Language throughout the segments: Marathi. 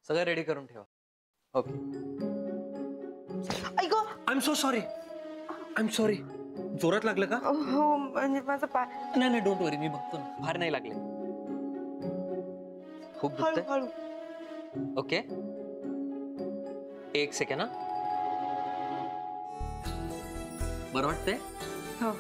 सगळं रेडी करून ठेवा. ओके. ऐक, I am so sorry. I am sorry. जोरात लागलं का? हो म्हणजे माझं पाय. नाही नाही, डोंट वरी, मी बघतो ना. फार नाही लागले. खूप दुखतंय? हळू. ओके, एक सेकंड. हा, बरं वाटतंय? हो.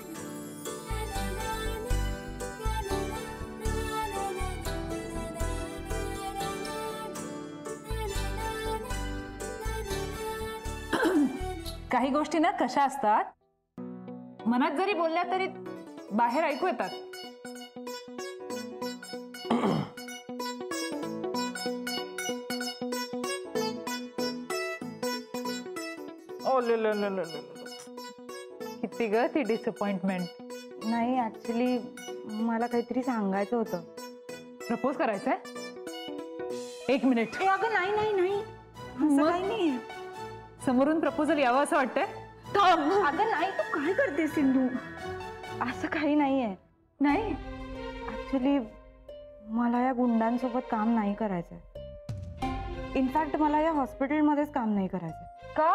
काही गोष्टी ना कशा असतात, मनात जरी बोलल्या तरी बाहेर ऐकू येतात. किती ग ती डिसअपॉइंटमेंट. नाही ऍक्च्युली मला काहीतरी सांगायचं होतं. प्रपोज करायचंय? एक मिनिट. अगं नाही नाही नाही, असं काही नाहीये. समोरून प्रपोजल यावं असं वाटतंय? अगं नाही, तू काय करतेस सिंधू? असं काही नाहीये. नाही, ऍक्च्युली मला या गुंडांसोबत काम नाही करायचंय. इनफॅक्ट मला या हॉस्पिटलमध्येच काम नाही करायचंय. का?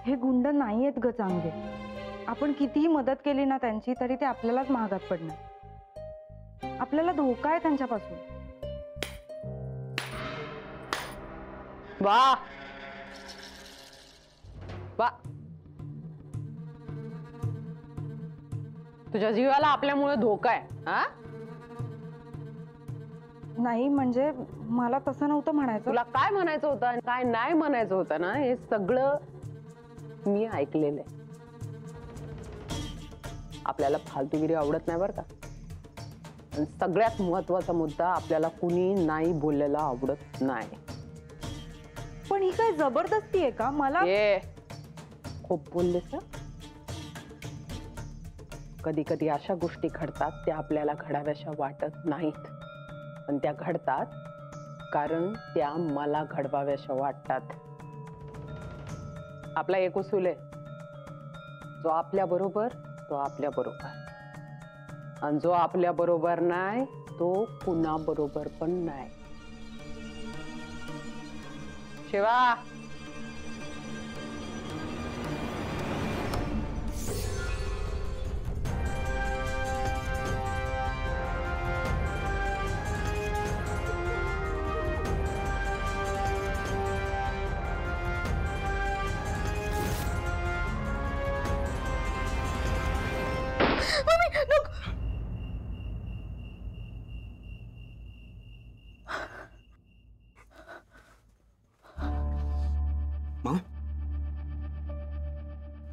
हे गुंड नाही आहेत ग चांगले. आपण कितीही मदत केली ना त्यांची तरी ते आपल्यालाच महागात पडणार. आपल्याला धोका आहे त्यांच्यापासून. वा वा, तुझ्या जीवाला आपल्यामुळे धोका आहे. हा, नाही म्हणजे मला तसं नव्हतं म्हणायचं. तुला काय म्हणायचं होतं आणि काय नाही म्हणायचं होतं ना, हे सगळं मी ऐकलेलं आहे. आपल्याला फालतूगिरी आवडत नाही बरं का. आणि सगळ्यात महत्वाचा मुद्दा, आपल्याला कुणी नाही बोललेला आवडत नाही. पण ही काय जबरदस्ती आहे का? मला खूप बोललेस. कधी कधी अशा गोष्टी घडतात त्या आपल्याला घडाव्याशा वाटत नाहीत, पण त्या घडतात कारण त्या मला घडवाव्याशा वाटतात. आपला एक उसूल आहे, जो आपल्या बरोबर तो आपल्या बरोबर, आणि जो आपल्या बरोबर नाही तो कुणा बरोबर पण नाही. शिवा,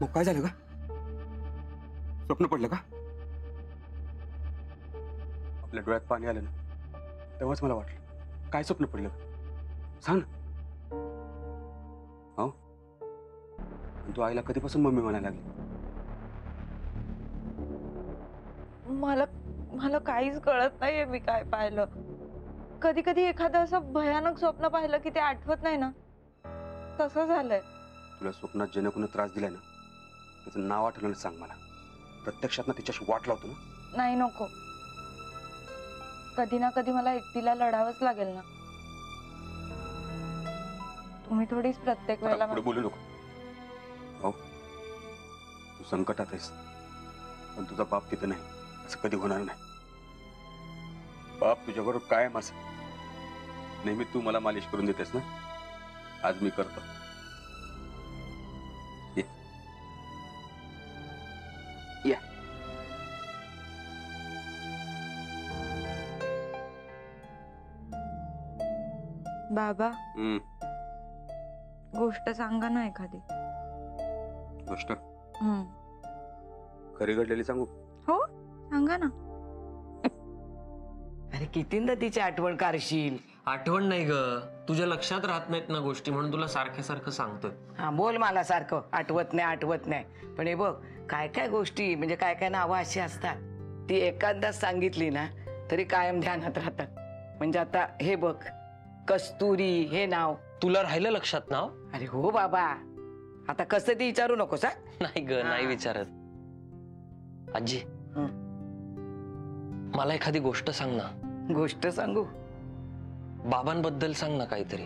मग काय झालं का? स्वप्न पडलं का? आपल्या डोळ्यात पाणी आलं ना, तेव्हाच मला वाटलं काय स्वप्न पडलं. सांग ना. हो, तू आईला कधीपासून मम्मी म्हणायला लागली? मला काहीच कळत नाहीये मी काय पाहिलं. कधी कधी एखादं असं भयानक स्वप्न पाहिलं की ते आठवत नाही ना, तसं झालंय. तुला स्वप्नात ज्यानं कोणी त्रास दिलाय ना, त्याचं नाव आठवलं सांग मला. प्रत्यक्षात ना तिच्याशी वाट लावतो ना. नाही नको, कधी ना कधी मला एकटीला लढावंच लागेल ना. तुम्ही थोडीच प्रत्येक वेळेला पुढे बोलू नको. हो, तू संकटात आहेस, पण तुझा बाप तिथं नाही, असं कधी होणार नाही. बाप तुझ्याबरोबर कायम असं. नेहमी तू मला मालिश करून देतेस ना, आज मी करतो. या. बाबा, गोष्ट सांगा ना एखादी. गोष्ट खरी घडलेली सांगू? हो सांगा ना. अरे कितींदा तिची आठवण काढशील. आठवण नाही ग, तुझ्या लक्षात राहत नाहीत ना गोष्टी, म्हणून तुला सारखं सांगतोय. हा बोल मला सारखं आठवत नाही. पण हे बघ, काय काय गोष्टी म्हणजे काय काय नावं अशी असतात, ती एखादाच सांगितली ना तरी कायम ध्यानात राहतात. म्हणजे आता हे बघ, कस्तुरी हे नाव तुला राहिलं लक्षात नाव? अरे हो बाबा, आता कसं ते विचारू नकोस. नाही ग, नाही विचारत. आजी, मला एखादी गोष्ट सांग ना. गोष्ट सांगू? बाबांबद्दल सांग ना काहीतरी.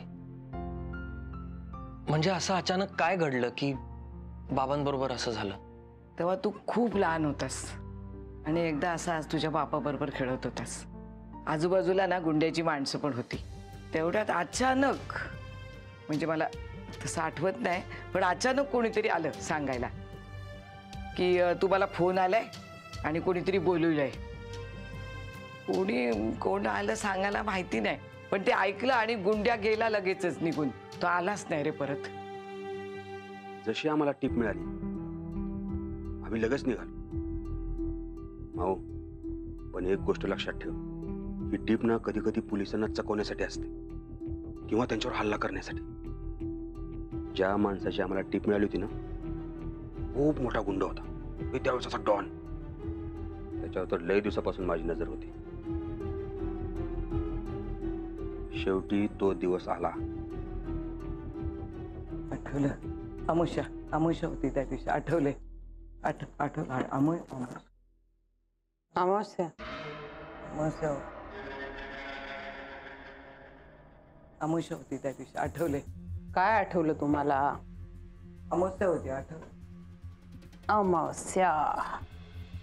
म्हणजे असं अचानक काय घडलं की बाबांबरोबर असं झालं? तेव्हा तू खूप लहान होतास आणि एकदा असा तुझ्या बापाबरोबर खेळत होतास. आजूबाजूला ना गुंड्याची माणसं पण होती. तेवढ्यात अचानक, म्हणजे मला तसं आठवत नाही, पण अचानक कोणीतरी आलं सांगायला की तुम्हाला फोन आलाय आणि कोणीतरी बोलवलंय. कोण आलं सांगायला माहिती नाही, पण ते ऐकलं आणि गुंड्या गेला लगेचच निघून. तो आलाच नाही रे परत. जशी आम्हाला टीप मिळाली आम्ही लगेच निघालो. माऊ, पण एक गोष्ट लक्षात ठेव, ही टीप ना कधी कधी पोलिसांना चकवण्यासाठी असते किंवा त्यांच्यावर हल्ला करण्यासाठी. ज्या माणसाची आम्हाला टीप मिळाली होती ना, खूप मोठा गुंड होता. मी त्यावेळेस डॉन. त्याच्यावर तर लय दिवसापासून माझी नजर होती. शेवटी तो दिवस आला. आठवलं, अमुष्या होती त्या दिवशी. आठवले, आठवलं. अमावस्या. अमुष्या होती त्या दिवशी. आठवले. काय आठवलं तुम्हाला? अमावस्या होती. आठवलं. अमावस्या.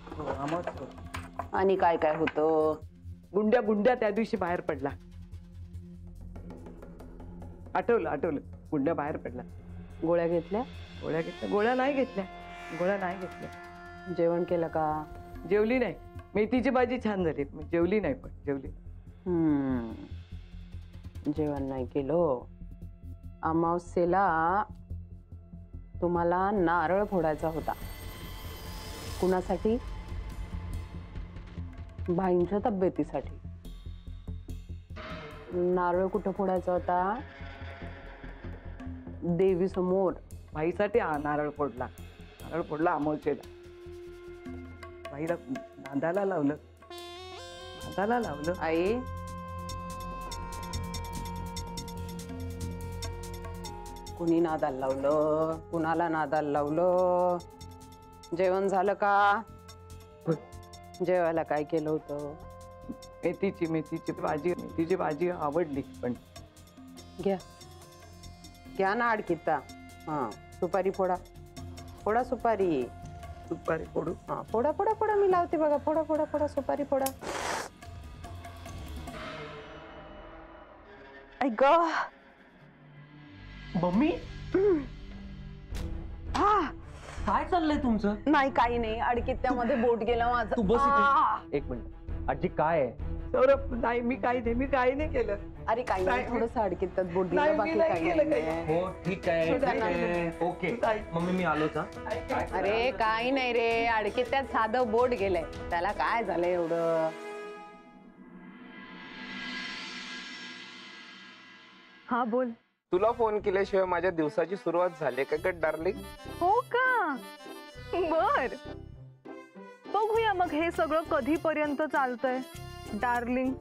हो, अमावस्या होती. आणि काय काय होतं? गुंड्या त्या दिवशी बाहेर पडला. आठवलं. गुंड्या बाहेर पडला. गोळ्या घेतल्या? गोळ्या नाही घेतल्या. जेवण केलं का? जेवली नाही. मेथीची भाजी छान झाली, जेवली नाही. पण जेवली. जेवण नाही केलं. अमावस्येला तुम्हाला नारळ फोडायचा होता. कुणासाठी? भाईंच्या तब्येतीसाठी. नारळ कुठं फोडायचा होता? देवी समोर. बाईसाठी नारळ फोडला अमावस्येला. बाईला नांदाला लावलं. आई, कुणी नादाला लावलं? कुणाला नादाला लावलं? जेवण झालं का? जेवायला काय केलं होतं? मेथीची भाजी आवडली. पण घ्या ना अडकिता. हा, सुपारी फोडा सुपारी. फोडू. हा, फोडा मी लावते बघा. फोडा सुपारी फोडा. ऐक मम्मी, हा, काय चाललंय तुमचं? नाही काही नाही. अडकित्यामध्ये बोट गेलं माझं. तू बस आ! इथे. एक मिनिट आजी, काय आहे? सौरभ, नाही मी काही नाही केलं. अरे काही नाही, नाही, थोडस अडकित्यात बोट नाही, गेलं, मी बाकी नाही काही केलं नाही. हो ठीक आहे. ओके मम्मी, मी आलोच. अरे काही नाही रे, अडकित्यात साधं बोट गेलंय. त्याला काय झालंय एवढं? हा बोल. तुला फोन केल्याशिवाय माझ्या दिवसाची सुरुवात झाली का ग डार्लिंग? हो का? बर, बघूया मग हे सगळं कधीपर्यंत चालतंय डार्लिंग.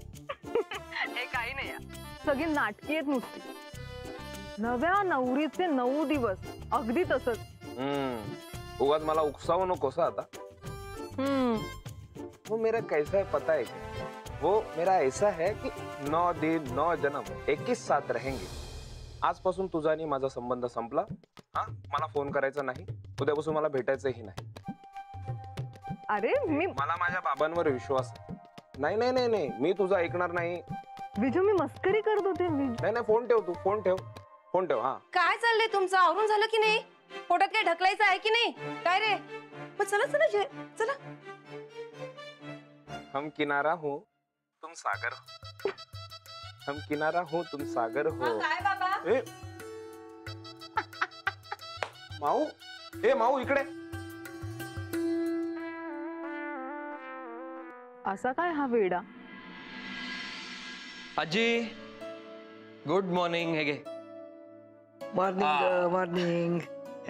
हे काही नाही, सगळी नाटकी आहेत नुसती. नव्या नवरीचे 9 दिवस अगदी तसंच. उगाच मला उकसावू नकोस आता. वो मेरा कैसा है पता है क्या? वो मेरा ऐसा है कि 9 दिन 9 जन्म एक ही साथ रहेंगे. आजपासून तुझा आणि माझा संबंध संपला. हा, मला फोन करायचा नाही. उद्यापासून मला भेटायचंही नाही. अरे मला माझ्या बाबांवर विश्वास आहे. नाही, मी तुझं ऐकणार नाही. विजू, मी मस्करी करत होते. नाही, फोन ठेव. तू फोन ठेव. हा, काय चाललंय तुमचं? आवरून झालं की नाही? पोटात काय ढकलायचं आहे की नाही? काय रे? मग चला. हम किनारा हो तुम सागर हो. हम किनारा हो तुम सागर हो. काय बाबा? ए माऊ इकडे. असा काय हा वेडा? आजी, गुड मॉर्निंग. हे घे. मॉर्निंग.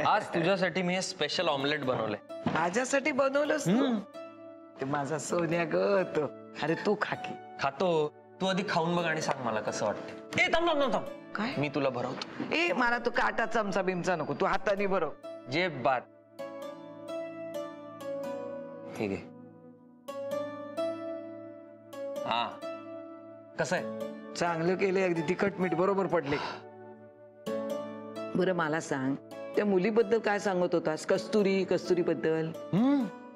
आज तुझ्यासाठी मी हे स्पेशल ऑमलेट बनवलंय. माझ्यासाठी बनवलंस तू? ते माझा सोन्या ग तो. अरे तू खा की. खातो. तू आधी खाऊन बघ आणि सांग मला कसं वाटतं. ए थांब. काय? मी तुला भरवतो. ए मला तू काटा चमचा बिमचा नको. तू हाताने बरं. जे बात. हे घे. हा, कसं आहे? चांगलं केलंय. अगदी तिखट मीठ बरोबर पडले. बरं मला सांग, त्या मुलीबद्दल काय सांगत होतास? कस्तुरी बद्दल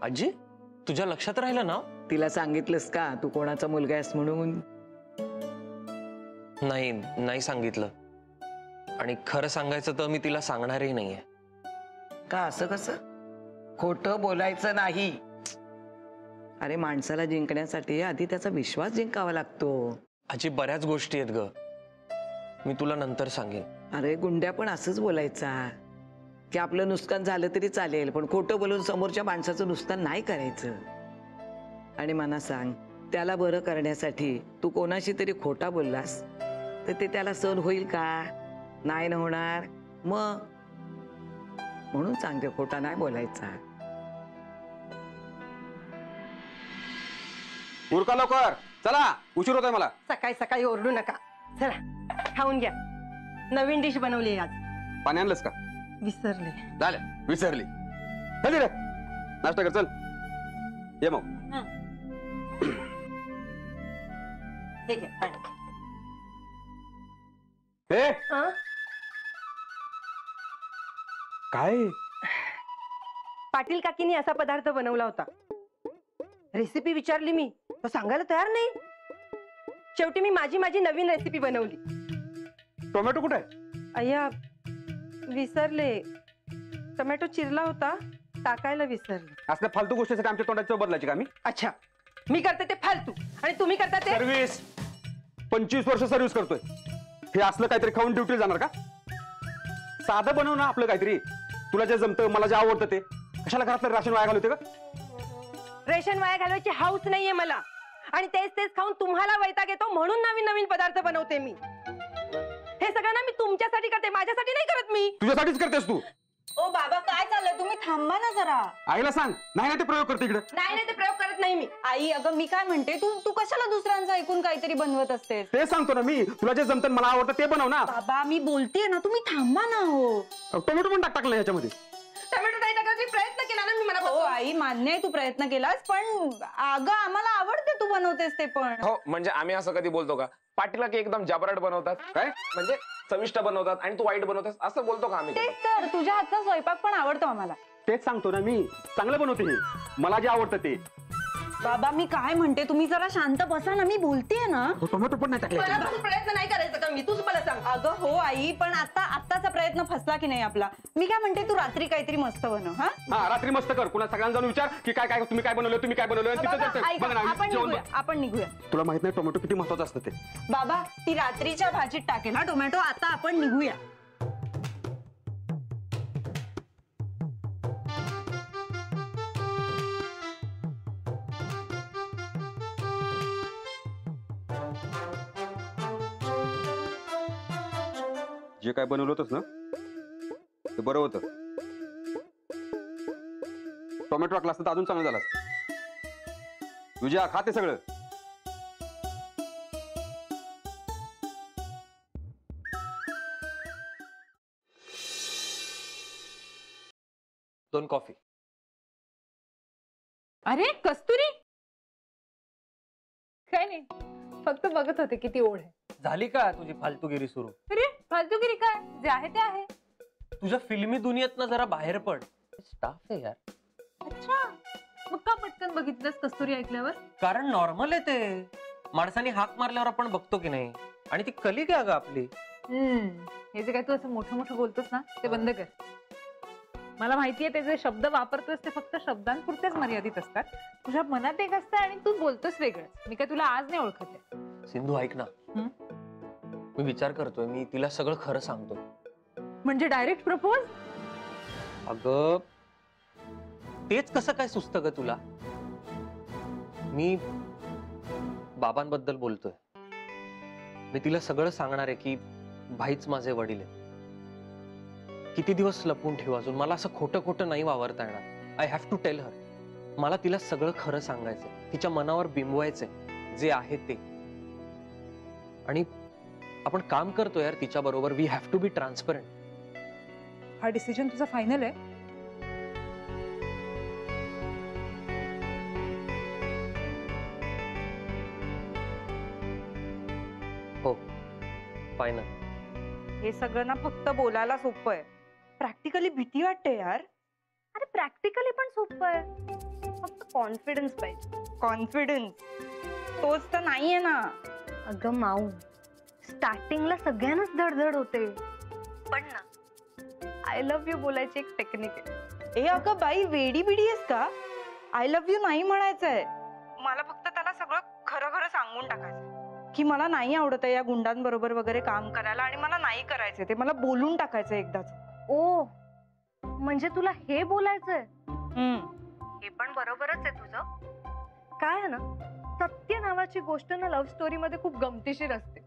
आजी तुझ्या लक्षात राहिलं ना? तिला सांगितलंस का तू कोणाचा मुलगा आहेस म्हणून? नाही सांगितलं. आणि खरं सांगायचं तर मी तिला सांगणारही नाहीये. का असं कसं? खोटं बोलायचं नाही. अरे माणसाला जिंकण्यासाठी आधी त्याचा विश्वास जिंकावा लागतो. आजी बऱ्याच गोष्टी आहेत ग, मी तुला नंतर सांगेन. अरे गुंड्या पण असंच बोलायचा की आपलं नुकसान झालं तरी चालेल, पण खोटं बोलून समोरच्या माणसाचं नुकसान नाही करायचं. आणि मला सांग, त्याला बरं करण्यासाठी तू कोणाशी तरी खोटा बोललास तर ते त्याला सहन होईल का? नाही ना होणार. मग म्हणून सांगते, खोटा नाही बोलायचा. उरका लवकर, चला उशीर होतोय मला. सकाळी सकाळी ओरडू नका. चला खाऊन घ्या. नवीन डिश बनवली आज. पाणी आणलंस का? विसरले. झालं, विसरली. चल रे, नाश्ता कर, चल ये मग. हे घ्या पाणी. हे हं? काय? पाटील काकीने असा पदार्थ बनवला होता. रेसिपी विचारली मी, तो सांगायला तयार नाही. शेवटी मी माझी नवीन रेसिपी बनवली. टोमॅटो कुठे आहे? अय्या विसरले. टोमॅटो चिरला होता, टाकायला विसरले. असल्या फालतू गोष्टीसाठी आमच्या तोंडाची चव बदलायची का मी? अच्छा, मी करते ते फालतू आणि तुम्ही करता ते. सर्व्हिस 25 वर्ष सर्व्हिस करतोय. हे असलं काहीतरी खाऊन ड्युटीला जाणार का? साधं बनव ना आपलं काहीतरी. तुला जे जमतं, मला जे आवडतं ते. कशाला घरातलं राशन वाया घालवते का? रेशन वाया घालवायची हाऊस नाहीये मला. आणि तेच तेच खाऊन तुम्हाला वैताग येतो म्हणून नवीन नवीन पदार्थ बनवते मी. हे सगळं ना मी तुमच्यासाठी करते, माझ्यासाठी नाही करत मी. तुझ्यासाठीच करतेस तू. ओ बाबा काय चाललंय? तुम्ही थांबा ना जरा. आईला सांग, नाही ना ते प्रयोग करते इकडे. नाही ते प्रयोग करत नाही मी. आई अगं मी काय म्हणते, तू कशाला दुसऱ्यांचं ऐकून काहीतरी बनवत असतेस? ते सांगतो ना मी. तुला जे जमतं मला आवडतं ते बनव ना. बाबा मी बोलतेय ना, तुम्ही थांबा ना. हो टोमॅटो पण टाकलं ह्याच्यामध्ये. टोमॅटो नाही टाकायचा प्रयत्न केला ना मी मला. हो आई मान्य आहे, तू प्रयत्न केलास, पण अगं आम्हाला आवडते तू बनवतेस ते पण. हो म्हणजे आम्ही असं कधी बोलतो का? पाटीला की एकदम जबराट बनवतात काय, म्हणजे चविष्ट बनवतात आणि तू वाईट बनवतात असं बोलतो का आम्ही? तेच तर, तुझ्या हातचा स्वयंपाक पण आवडतो आम्हाला. तेच सांगतो ना मी. चांगलं बनवते हे, मला जे आवडतं ते. बाबा मी काय म्हणते, तुम्ही जरा शांत बसा ना, मी बोलतेय ना. टोमॅटो पण नाही टाकले. मनापासून प्रयत्न नाही करायचा का मी? तूच मला सांग. अगं हो आई, पण आत्ताचा प्रयत्न फसला की नाही आपला. मी काय म्हणते, तू रात्री काहीतरी मस्त बनव. हा हा रात्री मस्त कर. कुणा सगळ्यांना जाऊन विचार की काय तुम्ही काय बनवलं, तुम्ही काय बनवलं. बाबा, ऐका, आपण जेवण निघूया, आपण निघूया. तुला माहित नाही टोमॅटो किती महत्वाचं असतं ते. बाबा ती रात्रीच्या भाजीत टाकेल हा टोमॅटो. आता आपण निघूया. जे काय बनवलं होतंस ना ते बरं होतं. टोमॅटो टाकला असतं तर अजून चांगलं झालं असतं. विजया खाते सगळं. दोन कॉफी. अरे कस्तुरी, काय नाही, फक्त बघत होते किती ओढ आहे. झाली का तुझी फालतूगिरी सुरू? अरे फालतूगिरी काय, जे आहे ते आहे. तुझ्या फिल्मी दुनियेत ना जरा बाहेर पड. स्टाफ आहे यार. अच्छा, मग का पटकन बघितलंस कस्तुरी ऐकल्यावर? कारण नॉर्मल आहे ते. माणसाने हाक मारल्यावर आपण बघतो की नाही. आणि ती कलिग आहे ग आपली. हे जे काय तू असं मोठं मोठं बोलतोस ना ते बंद कर. मला माहितीये ते जे शब्द वापरतोस ते फक्त शब्दांपुरतेच मर्यादित असतात. तुझ्या मनात एक असतं आणि तू बोलतोस वेगळंच. मी काय तुला आज नाही ओळखत आहे. सिंधू ऐक ना, मी विचार करतोय, मी तिला सगळं खरं सांगतो. म्हणजे डायरेक्ट प्रपोज? अगं तेच कसं काय सुचतं ग तुला? मी बाबांबद्दल बोलतोय. मी तिला सगळं सांगणार आहे की भाईच माझे वडील आहे. किती दिवस लपून ठेवू अजून? मला असं खोटं खोटं नाही वावरता येणार. I have to tell her. मला तिला सगळं खरं सांगायचंय, तिच्या मनावर बिंबवायचंय जे आहे ते. आणि आपण काम करतो यार तिच्या बरोबर. We have to be transparent. हा डिसिजन तुझा फायनल आहे? हो फायनल. हे सगळं ना फक्त बोलायला सोपं आहे, प्रॅक्टिकली भीती वाटते यार. अरे प्रॅक्टिकली पण सोपं आहे, फक्त कॉन्फिडन्स पाहिजे. कॉन्फिडन्स तोच तर नाहीये ना. अगं माऊ, स्टार्टिंगला सगळ्यांनाच धडधड होते, पण ना आय लव्ह यू बोलायची एक टेक्निक आहे. ए अगं बाई, वेडी बिडी आहेस का? आय लव्ह यू नाही म्हणायचंय मला, फक्त त्याला सगळं खरं खरं सांगून टाकायचं की मला नाही आवडत या गुंडांबरोबर वगैरे काम करायला, आणि मला नाही करायचंय ते, मला बोलून टाकायचं एकदाच. ओ म्हणजे तुला हे बोलायचंय? हे पण बरोबरच आहे तुझं. काय आहे ना, सत्य नावाची गोष्ट ना लव्ह स्टोरी मध्ये खूप गमतीशीर असते.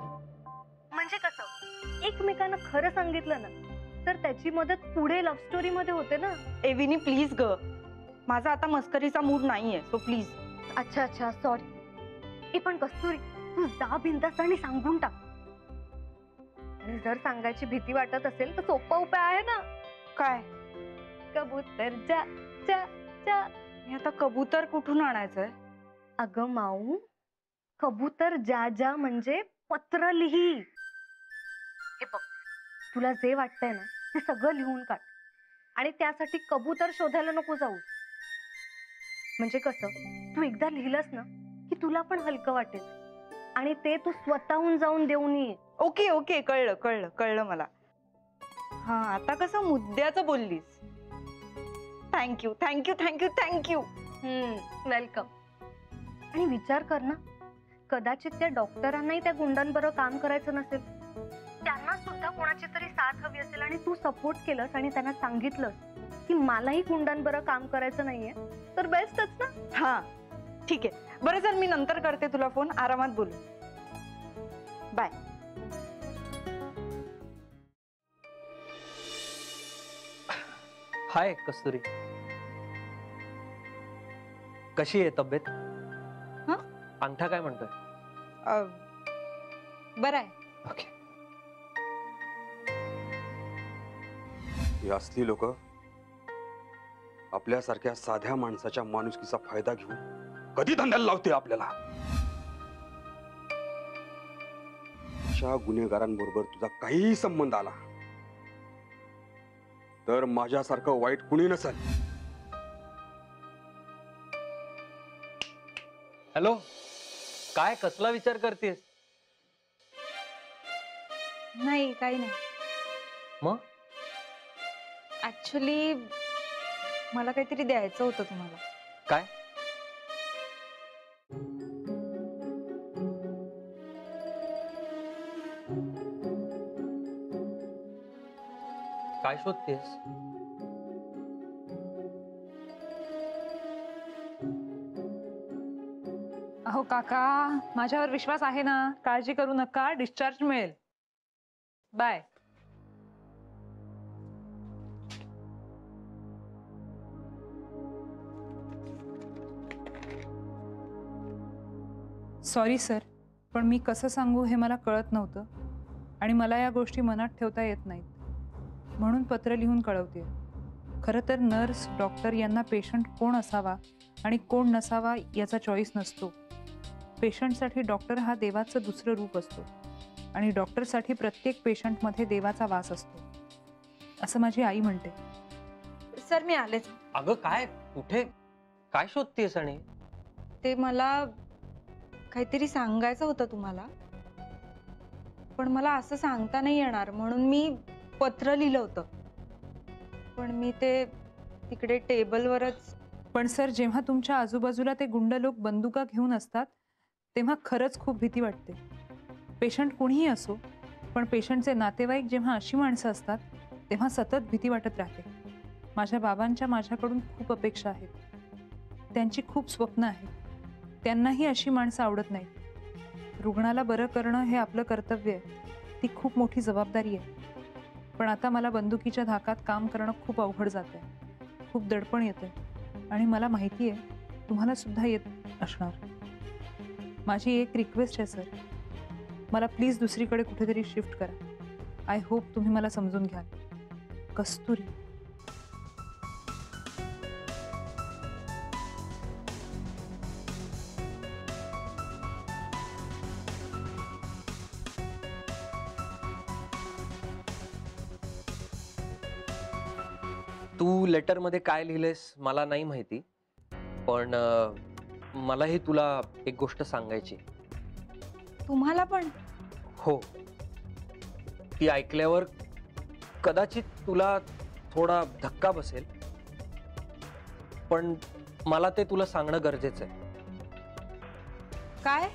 म्हणजे कसं, एकमेकांना खरं सांगितलं ना तर त्याची मदत पुढे लव्ह स्टोरी मध्ये होते ना. एविनी प्लीज ग, माझा आता मस्करीचा मूड नाहीये, सो प्लीज. अच्छा अच्छा सॉरी. ए पण कस्तुरी, तू जा बिंदास आणि सांगून टाक. आणि जर सांगायची भीती वाटत असेल तर सोपा उपाय आहे ना. काय? कबूतर जा जा जा. मी आता कबूतर कुठून आणायचंय? अगं माऊ, कबूतर जा जा म्हणजे पत्र लिही. हे बघ, तुला जे वाटतंय ना ते सगळं लिहून काढ, आणि त्यासाठी कबूतर शोधायला नको जाऊ. म्हणजे कसं, तू एकदा लिहिलंस ना की तुला पण हलकं वाटेल, आणि ते तू स्वतःहून जाऊन देऊन ये. ओके ओके, कळलं कळलं कळलं मला. हा, आता कसं मुद्द्याचं बोललीस. Thank you thank you thank you thank you. Welcome. आणि विचार कर ना, कदाचित त्या डॉक्टरांनाही त्या गुंडांबरोबर काम करायचं नसेल, त्यांना सुद्धा कोणाची तरी साथ हवी असेल, आणि तू सपोर्ट केलंस आणि त्यांना सांगितलंस की मलाही गुंडांबरोबर काम करायचं नाहीये, तर बेस्टच ना. हा ठीक आहे, बरं चल, मी नंतर करते तुला फोन, आरामात बोलू. बाय. हाय कस्तुरी, कशी आहे तब्येत? अंगठा काय म्हणतोय? बरं आहे. ओके. ही असली लोक आपल्यासारख्या साध्या माणसाच्या माणुसकीचा फायदा घेऊन कधी धंद्याला लावते आपल्याला. अशा गुन्हेगारांबरोबर तुझा काहीही संबंध आला तर माझ्यासारखं वाईट कुणी नसेल. हॅलो, काय कसला विचार करतेस? नाही, काही नाही. मग ऍक्च्युली मला काहीतरी द्यायचं होतं तुम्हाला. काय? काय शोधतेस? अहो काका, माझ्यावर विश्वास आहे ना, काळजी करू नका, डिस्चार्ज मिळेल. बाय. सॉरी सर, पण मी कसं सांगू हे मला कळत नव्हतं, आणि मला या गोष्टी मनात ठेवता येत नाहीत, म्हणून पत्र लिहून कळवते. खरं तर नर्स, डॉक्टर यांना पेशंट कोण असावा आणि कोण नसावा याचा चॉईस नसतो. पेशंटसाठी डॉक्टर हा देवाचं दुसरं रूप असतो, आणि डॉक्टरसाठी प्रत्येक पेशंटमध्ये देवाचा वास असतो, असं माझी आई म्हणते. सर मी आलेच. अगं काय, कुठे, काय शोधतेस? आणि ते मला काहीतरी सांगायचं होतं तुम्हाला, पण मला असं सांगता नाही येणार, म्हणून मी पत्र लिहिलं होतं, पण मी ते तिकडे टेबलवरच. पण सर, जेव्हा तुमच्या आजूबाजूला ते गुंड लोक बंदुका घेऊन असतात तेव्हा खरंच खूप भीती वाटते. पेशंट कुणीही असो, पण पेशंटचे नातेवाईक जेव्हा अशी माणसं असतात तेव्हा सतत भीती वाटत राहते. माझ्या बाबांच्या माझ्याकडून खूप अपेक्षा आहेत, त्यांची खूप स्वप्न आहेत, त्यांनाही अशी माणसं आवडत नाहीत. रुग्णाला बरं करणं हे आपलं कर्तव्य आहे, ती खूप मोठी जबाबदारी आहे. पण आता मला बंदुकीच्या धाकात काम करणं खूप अवघड जात आहे, खूप दडपण येतं, आणि मला माहिती आहे तुम्हाला सुद्धा येत असणार. माझी एक रिक्वेस्ट आहे सर, मला प्लीज दुसरीकडे कुठेतरी शिफ्ट करा. आय होप तुम्ही मला समजून घ्याल. कस्तुरी. तू लेटर मध्ये काय लिहिलेस मला नाही माहिती, पण मलाही तुला एक गोष्ट सांगायची. तुम्हाला पण? हो. ती ऐकल्यावर कदाचित तुला थोडा धक्का बसेल, पण मला ते तुला सांगणं गरजेचं आहे. काय?